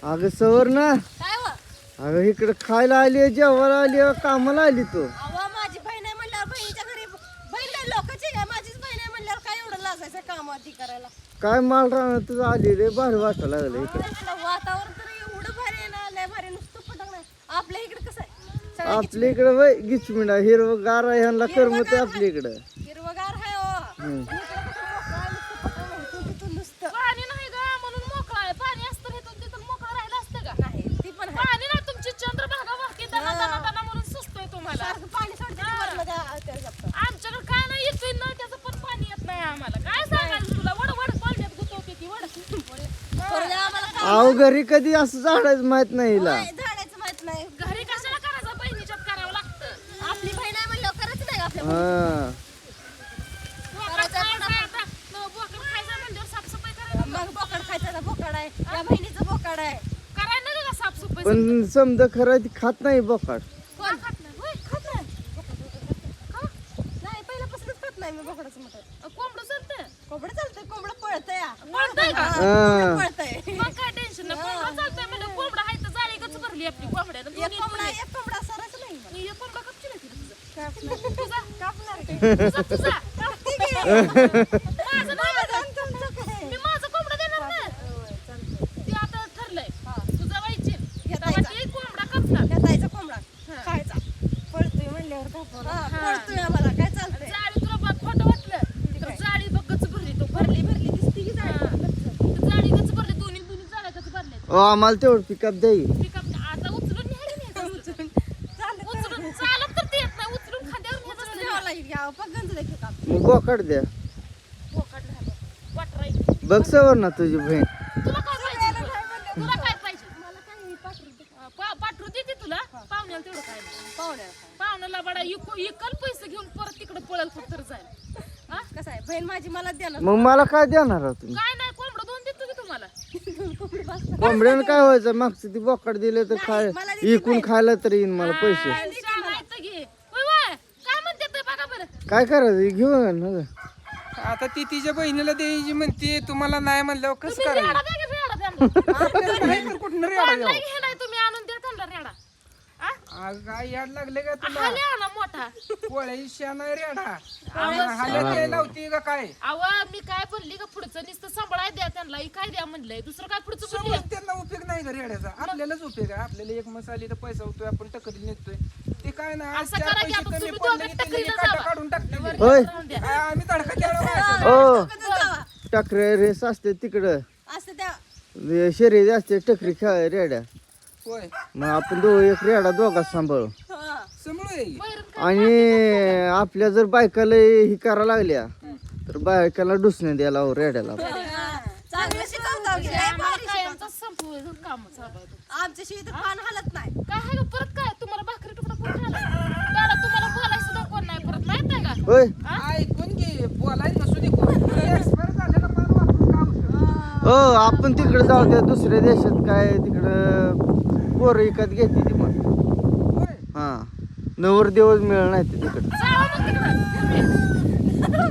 अगं सवर ना काय व अगं इकडे खायला आली जेवायला आली कामाला आली तू अहो माझी बहीण आहे म्हणल्यावर बहिणीच्या घरी बहीण नाही लोकांची आहे माझीच बहीण आहे म्हणल्यावर काय एवढं लाजायचं कामावरती करायला काय माल राहणार तुझं आली रे भारी वाटायला लागलं इकडे इकडं वातावरण तर एवढं भारी आहे ना लय भारी नुसतं पटक नाही आपल्या इकडे कसं आहे सगळं आपल्या इकडे वय गिचमिडा हिरवं गार आहे ह्यांना करमत आपल्या इकडं हिरवगार आहे हो आणि इकडं कसं मोकळं आहे, नुसतं पटक नाही. तिथून नुसतं पाणी नाही ग म्हणून मोकळा आहे. पाणी असतं इथून तिथून मोकळं राहिलं असतं का? नाही ती पण आहे पाणी नाही तुमची चंद्रभागा वाहते दना दना दना म्हणून सुचतोय तुम्हाला. सारखं पाणी सोडते ते वरनं त्या जातं. आमच्याकडे काय नाही येतोय ना त्याचं पण पाणी येत नाही आम्हाला. काय सांगायचं तुला वड वड पाण्यात गुतवते ती वड. थोरल्या आम्हाला काम अहो घरी कधी असं झाडायचं माहित नाही हिला नाही, झाडायचं माहित नाही घरी कशाला करायचं बहिणीच्यात करावं लागतं. आपली बहीण आहे म्हणल्यावर करायचं नाही का आपल्या हा बोकड खायचं आता. बोकड खायचं म्हणल्यावर साफसफाई करायला मग बोकड खायचा बोकड आहे या बहिणीचं बोकड आहे करायला नाही का साफसफाई? पण समजा खरं ती खात नाही बोकाड कोण खात नाही? होय, खात नाही का? नाही पहिल्यापासूनच खात नाही मी बोकडाचं मटण कोंबडं चालतं. कोंबडं चालतंय कोंबडं पळतंय या. पळतंय का? हा. पळतंय मग काय टेन्शन नाही. कोंबडं चालतंय म्हणजे कोंबडं आहे तर जाळी गच भरली आपली कोंबड्यानं. एक कोंबडा सरच नाही मला. एक कोंबडा कपची नाही तुझं. कापणार. तुझा कापणार तुझा तुझा कापते की? माझं नाही माझं आणि तुमचं काय? मी माझं कोंबडं देणार ना. होय, चालतंय. ते आता ठरलंय हा. तुझा व्हायची घेतायचा. ते कोंबडा कापणार. घेतायचा कोंबडा हा. खायचा पळतोय म्हणल्यावर कापणार. हा, पळतोय आम्हाला काय चालतंय जाळी तुला बघ खोटं वाटलं तर जाळी बघ गच भरली तो भरली भरली दिसती की हा. जाळी. तर जाळी गच भरली दोन्ही दोन्ही जाळ्या गच भरल्या ओ आम्हाला तेवढं पिकअप द्याई पिकअप आता उचलून न्यायला नाही चालत उचलून चालत तर ते येत नाही उचलून खांद्यावर न्यायचं उचलून असतं. न्यावं लागेल की, अहो, पग गंजलं की काम. मग बोकाड द्या बोकाड झालं. वाटराई. बघ सवर ना तुझी बहीण तुला काय पाहिजे तुला काय पाहिजे मला काय नाही, पाठवून दे. पाठरू देते तुला पाहुण्याला तेवढं काय नाही. पाहुण्याला काय. पाहुण्याला बडा इकल पैसे घेऊन परत तिकडे पळल फक्त जाईल हा? कसं आहे बहीण माझी मला देणार मग मला काय देणार आहोत तुम्ही काय नाही कोंबडं दोन देतो की तुम्हाला कोंबडी बसणार. कोंबड्यानं काय व्हायचं मागचं ती बोकाड दिलं तर खाय मला देते इकून खायला तर येईन मला पैसे हा, छान आहे तर घे होय होय. काय म्हणते ते बघा बरं काय करायचं घेऊ ना आता ती तिच्या बहिणीला द्यायची म्हणते तुम्हाला नाही म्हणल्यावर कसं तुम्ही करायचं रेडा द्या की रेडा द्या नाही तर कुठनं रेडा द्यावं? नाही घेलाय तुम्ही आणून द्या त्यांना रेडा हा? अगं, काय याड लागले का तुला खाली आणा मोठा पोळ्याची शाना रेडा हाल्या द्यायला लावती का काय अव मी काय बोलली का पुढचं नुसतं सांभाळाय द्या त्यांना ही काय द्या म्हणलंय दुसरं काय पुढचं बोलली समज त्यांना उपयोग नाही का रेड्याचा आपल्यालाच उपयोग आहे आपल्याला एक मसाली तर पैसा होतोय आपण टकरी नेतोय ते काय ना असं चार करा की पैसे आता कमी तुम्ही पडले दोघं की त्याला टकरीला काटा जावा. काढून टाकते होय राहून द्या. काय आम्ही तडका द्यायला ओ कधी जावा? टकरे रेस असते तिकडं असं त्या शर्यत असते टकरी खेळ रेड्या होय मग आपण एक रेडा दोघात सांभाळू हा. समोर ये वैरण आणि आपल्या जर बायकाला ही करा लागल्या तर बायकाला डुसणे द्यायला हो रेड्याला चांगलं शिकवता की, लय आम्हाला भारी काय शिकवता. आमचं संपवून काम चालू आहे. आमच्या शिवाय तर पान हलत नाही काय आहे का परत काय तुम्हाला भाकरी तुकडा कोण झाला त्याला तुम्हाला बोलायचं सुद्धा कोण नाही परत माहित आहे का होय ऐकून घे बोलाय नसू दे एक्सपायर झालेला माल वापरून काम होतं. हो आपण तिकडे जाऊ त्या दुसऱ्या देशात काय तिकडं पोरं विकत घेते ती मग होय हा नवर दिवस मिळ नाही ते तिकडे जावा मग तिकडं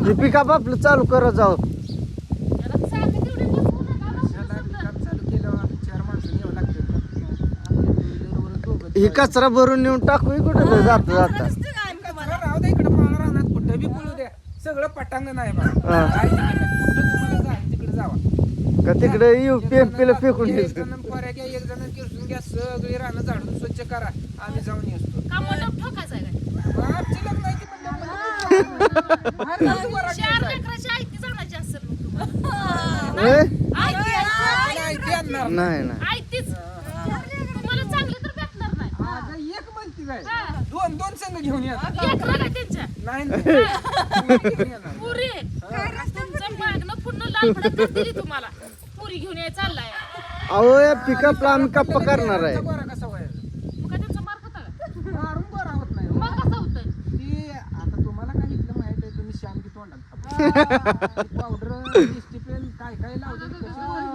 हे पिकअप आपलं चालू करा जाऊ याला सारखं तेवढी बसवू नका बस. त्याला काम चालू केलं चार माणसं न्यावं लागतं ही कचरा भरून नेऊन टाकू कुठं जाता जाता दिसतं का आम्ही तुम्हाला? राहू दे इकडे माळ राहणार कुठं बी बोलू द्या सगळं पटांगण आहे बा हा. काय तिकडे कुठं तुम्हाला जाय तिकडे जावा का तिकडे येऊ पेला फेकून एक द्यायचं जण पोऱ्या घ्या एक जण किरसून घ्या सगळी रानं झाडून स्वच्छ करा आम्ही जाऊन येतो का मोठं ठोकायचं आहे काय आमची लग्न आहे ती म्हणल्यावर बाहेर जाऊन बरं चार घ्यायचं. लेकराची आयती जाण्याची असेल मग तुम्हाला होय? नाही, ते आणणार नाही. नाही नाही आयतीच तुम्हाला चांगलं तर भेटणार नाही आता एक म्हणती काय दोन दोन संघ घेऊन या लेकरं काय त्यांच्या नाही नाही. घेऊन येणार. पुरी तुमचं मागणं पुन्हा लालफडा करतील तुम्हाला पुरी घेऊन याय चाललाय अहो या पिकअपला आम्ही कप्पा करणार आहे गोरा कसा व्हायचा मग काय त्यांचा मार खाता का मारून गोरा होत नाही मग कसं होतंय ती आता तुम्हाला काय इथलं माहित आहे तुम्ही शाम की तोंडात पावडर डिस्टिपेन काय काय लावते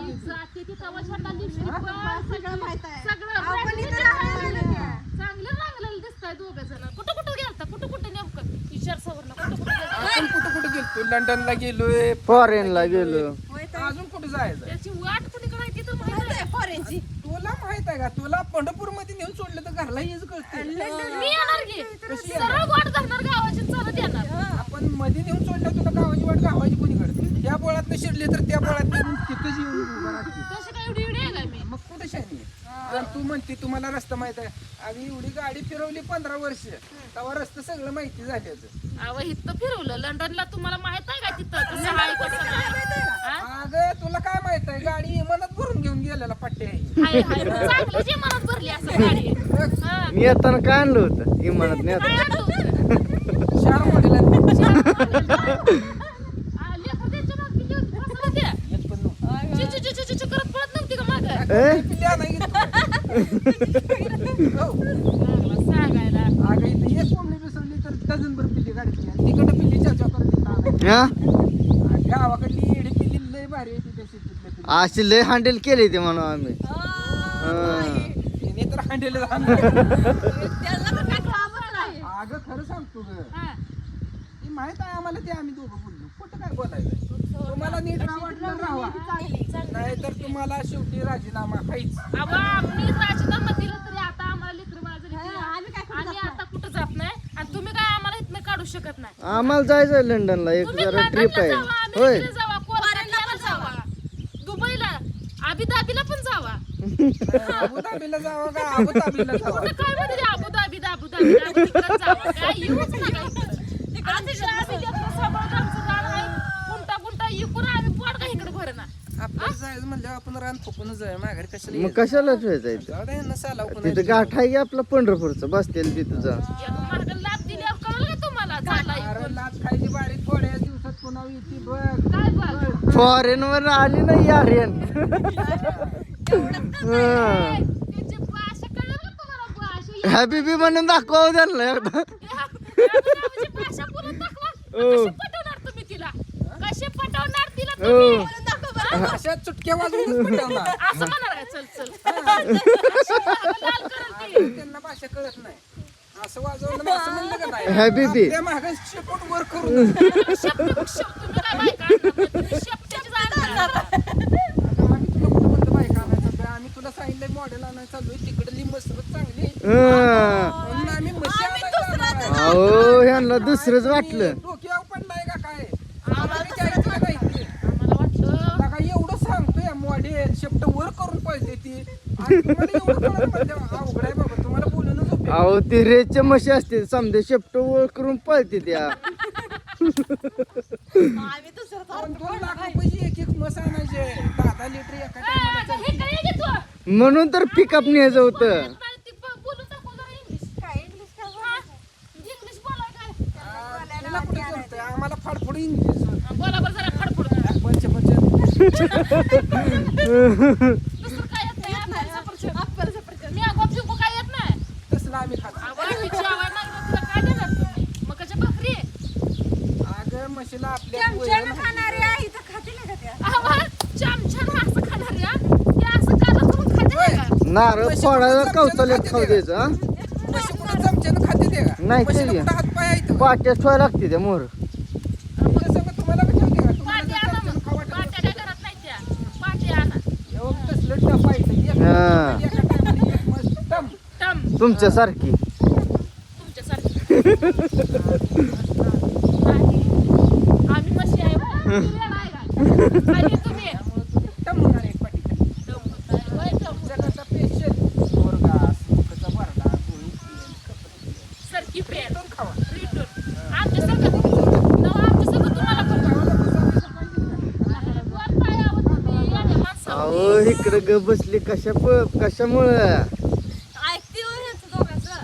ही जाते ती तवा छंडा लिपस्टिक सगळं माहित आहे. सगळं आपण brand इथं new राहिलेलं आहे. चांगलं रांगलेलं दिसताय दोघं जण कुठं कुठं गेलता कुठं नेमकं विचार सवरला कुठं गेलता आपण कुठं कुठं गेलो लंडनला गेलोय फॉरेनला गेलो होय तर अजून कुठं जायचं त्याची वाट कुणीकडे आहे ती तर माहित माहित आहे आहे फॉरेनची. तुला आहे का तुला पंढरपूर मध्ये नेऊन सोडलं तर घरला हेच कळते मी येणार की सरळ वाट धरणार गावाची चालत येणार आपण मध्ये नेऊन सोडलं तुला गावाची वाट गावाची कोणीकडे त्या बोळात शिरले तर त्या बोळात तिथंच येऊन उभा राहते तशी काय एवढी आहे का मी मग कुठे शानी आणि तू म्हणते तुम्हाला रस्ता माहित आहे आम्ही एवढी गाडी फिरवली 15 वर्ष तेव्हा रस्ता सगळं माहिती झाल्याचं अहो इथं फिरवलं लंडनला तुम्हाला माहित आहे का तिथं कसं आहे कसं नाही हा? अगं तुला काय माहित आहे गाडी इमानात भरून घेऊन गेलेला पट्टे आहे हाय हाय मग चांगलं जे मनात भरली असं गाडी हा. मी येताना काय आणलं होतं इमानात नाही काय आणलं होतं? 4 मॉडेल लेकरं त्यांच्या नावात किती होती? कसं होत्या? ची, ची, ची, ची, ची करत पळत नव्हती का मागं? लागला सांगायला. अगं इथे एक कोंबडी बसवली तर डझनभर पिल्ली गाडी तिकडं पिल्ली चाचा हा गावाकडली एडी पिल्ली लय भारी आहे तिथे शेतीतल्या पिल्ली. अशी लय हँडल केली ते म्हणून आम्ही तिने तर हांडेल त्यांना तर काय कामच नाही. अगं खरं सांगतो ग हा. ती माहित आहे आम्हाला ते आम्ही दोघं बोललो कुठं काय बोलायचं तुम्हाला नीट राहा वाटलं राहा नाही तर तुम्हाला शेवटी राजीनामा हायच अहो, आम्ही राजीनामा दिला तरी आता आम्हाला लेकरं बाळं झाली. आम्ही काय आम्ही आता कुठं जात नाही आणि तुम्ही काय आम्हाला इथनं काढू शकत नाही आम्हाला जायचंय लंडनला एक तुम्ही जरा ट्रिप लंडनला आहे जावा, होय अमेरिकेला जावा, कोलकात्याला जावा, दुबईला, अबुधाबीला पण जावा. अबुधाबीला जावं का अबुधाबीला जावं कुठं काय म्हणते अबुधाबी, अबुधाबी, आम्ही तिकडं जावा. काय येऊच नका इकडं. आमचं आम्ही लेकरं सांभाळून आमचं रान आहे. गुंटा इकून आम्ही पोट का इकडं भरणा. आपल्याला जायचं म्हणल्यावर आपण रान फुकूनच जाय माघारी कशाला मग यायचं? कशाला ठेवायचं इथं जाऊ दे ना साला आपण तिथं गाठ आहे की आपलं पंढरपूरचं बसतील तिथं जा एक मागं लाथ दिल्यावर कळलं का तुम्हाला चालला अरे इकडून? लाच खायची बारी थोड्या दिवसात पुन्हा येते बघ काय बघ फॉरेन वर आली नाही आर्यन त्याची भाषा कळलं का तुम्हाला भाषा हॅबीबी म्हणून दाखवा त्यांना एकदा अबुधाबीची भाषा बोलून दाखवा. कशी पटवणार तुम्ही तिला कशी पटवणार तिला तुम्ही बोलून दाखवा बरं. अशा चुटक्या वाजवूनच पटवणार असं म्हणणार का चल चल अशी लाल करल ती. त्यांना भाषा कळत नाही असं वाजवलं ना असं म्हणलं का नाही हॅबीबी त्या मागे शेपूट वर करून तुम्ही काय बायका आणणार नाही. तुम्ही शेपटीची जाण करणार. आम्ही तुला कुठं म्हणलं बाईक आणायचं तर आम्ही तुला सांगितलं मॉडेल आणायला चालू आहे तिकडली मसरत चांगली म्हणून आम्ही म्हशी आणायला जाणार आहे. अहो ह्यांना दुसरंच वाटलं डोक्यावर पडलाय का काय आम्हाला विचारायचं का नाही ते? आम्हाला वाटलं आता काय एवढं सांगतोय मॉडेल शेपट वर करून पळते ती आणि तुम्हाला एवढं कळत म्हणते अवघड आहे बाबा तुम्हाला बोलूनच उपयोग अहो ती रेसच्या म्हशी असते समजे शेपट वर करून पळते त्या आम्ही दुसरं चालतो. 2 लाख रुपयाची एक म्हस आणायचे 10 लिटर एका टायमाला आता हे काय घेतो म्हणून तर पिकअप न्यायचं होतं बोलून दाखव जरा इंग्लिश काय इंग्लिश काय बोलायचं? इंग्लिश बोलाय काय त्याला कुठे जमतंय आम्हाला फाडफोड इंग्लिश बोला बरं जरा फडफड पंच दुसरं काय येत नाही आपल्याला सफरचंद. आपलं सफरचंद. मी आगोप झुकू काय येत नाही तसलं आम्ही खातो आवाज जेवायला लागलं तुला काय देणार तुम्ही मकाच्या भाकरी अगं म्हशीला आपल्या चमच्यानं खाणारी आहे तर खाते नाही का त्या? आवाज चमच्यानं असं खाणार या ते असं काला करून खाते का नारळ फोडायला कवचालेत खाऊ द्यायचं हा म्हशी कुठं चमच्यानं खाते ते का नाही म्हशीला ते कुठं हात पाय आहेत का? पाट्या ठेवायला लागते त्या मोर तसं मग तुम्हाला विचारते का तुम्हाला पाट्या जर आणा चमच्यानं मग खाऊ वाटलं पाट्या काय करत नाही त्या पाट्या आणा एवढं तसलं डब्बा आहे इथं. हा. एका टायमाला एक म्हस दम. टम तुमच्यासारखी तुमच्यासारखी नाही. आम्ही मशी आहे बा. तुम्ही वेगळा आहे का? आणि तुम्ही त्यामुळं तुम्ही टम होणार एक पाठीच्या. होय, टम. जगाचा पेशल मुर्गा सुकचा बरडा गोळी तेल, कपडे तेल. सरकी पेन पण खावा रिटून आमच्या सगळं आमच्या सगळं तुम्हाला करतो वर पाय आवत तुम्ही येड्या माणसावर. अहो इकडे ग बसली कशामुळं ऐकते हो ह्यांचं दोघांचं.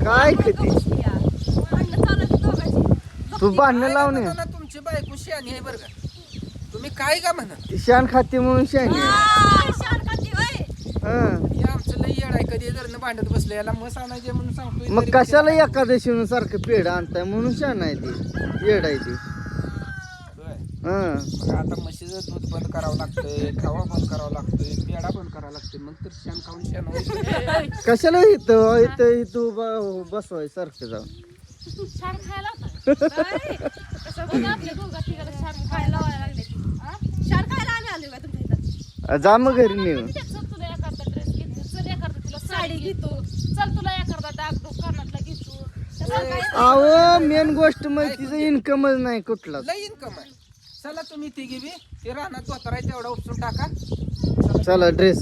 काय किती बसली या. भांडणं चालू आहेत दोघांची. तू भांडणं लावणे ना तुमची बायको शहाणी आहे बरं का तुम्ही काय का म्हणा ती शान खाते म्हणून शानी शान खाती होय. हा हे आमचं लई येड आहे कधी जर भांडत बसलं याला मस आणायचे म्हणून सांगतोय मग तरी कशाला एकादशी सारखं पेढ आणताय म्हणून शान आहे ती येड आहे ती होय. हा मग आता म्हशीचं दूध बंद करावं लागतंय खावा बंद करावं लागतोय पेढा बंद करावं लागतोय मग तर शेण खाऊन शेण व्हायचं. कशाला इथं इथं इथं बसवाय सारखं जाऊन छान खायला होता नाही. कसं बघा आपल्या दोघा तिघाला छान खायला व्हायला लागले शान खायला आम्ही आलोय का तुमच्या इथं? जा मग घरी नेऊन तुला एखादा ड्रेस घेतली चल एखादा गाडी घेतो चल तुला एखादा डागडूग कानातला घेतो अहो मेन गोष्ट म्हणजे तिचं इन्कमच नाही कुठला लय इन्कम आहे. चला तुम्ही तिघी बी ते रानात धोतर आहे तेवढा उपसून टाका. चला ड्रेस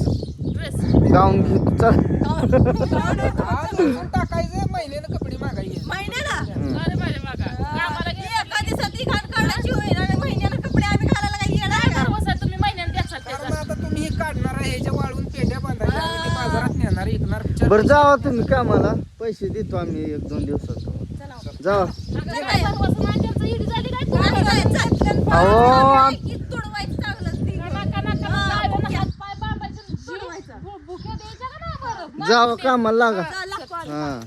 ड्रेस गाऊन घेतो चल आज उपसून टाकायचं महिन्यानं कपडे मागायचे. महिन्याला अरे माझ्या मागा कामाला ती गेला एका दिवसात ती घाण काढायची होईल आणि महिन्याला कपडे आम्ही घालायला काही येणार काय का? भरवसा तुम्ही महिन्याने द्याल कारण त्याचा आता तुम्ही हे काढणार आहे ह्याच्या वाळून पेट्या बांधायच्या आणि ते बाजारात नेणार विकणार. बरं जावा तुम्ही कामाला पैसे देतो आम्ही 1-2 दिवसात जावा अगं काय भरवसा नाही त्यांचं इडी झाली काय कोणाला जायचं? अहो की तुडवायचं चांगलंच ती. हात पाय बांधायचं बुक्या द्यायच्या का नाही बरं जावा कामाला लागा चला, हा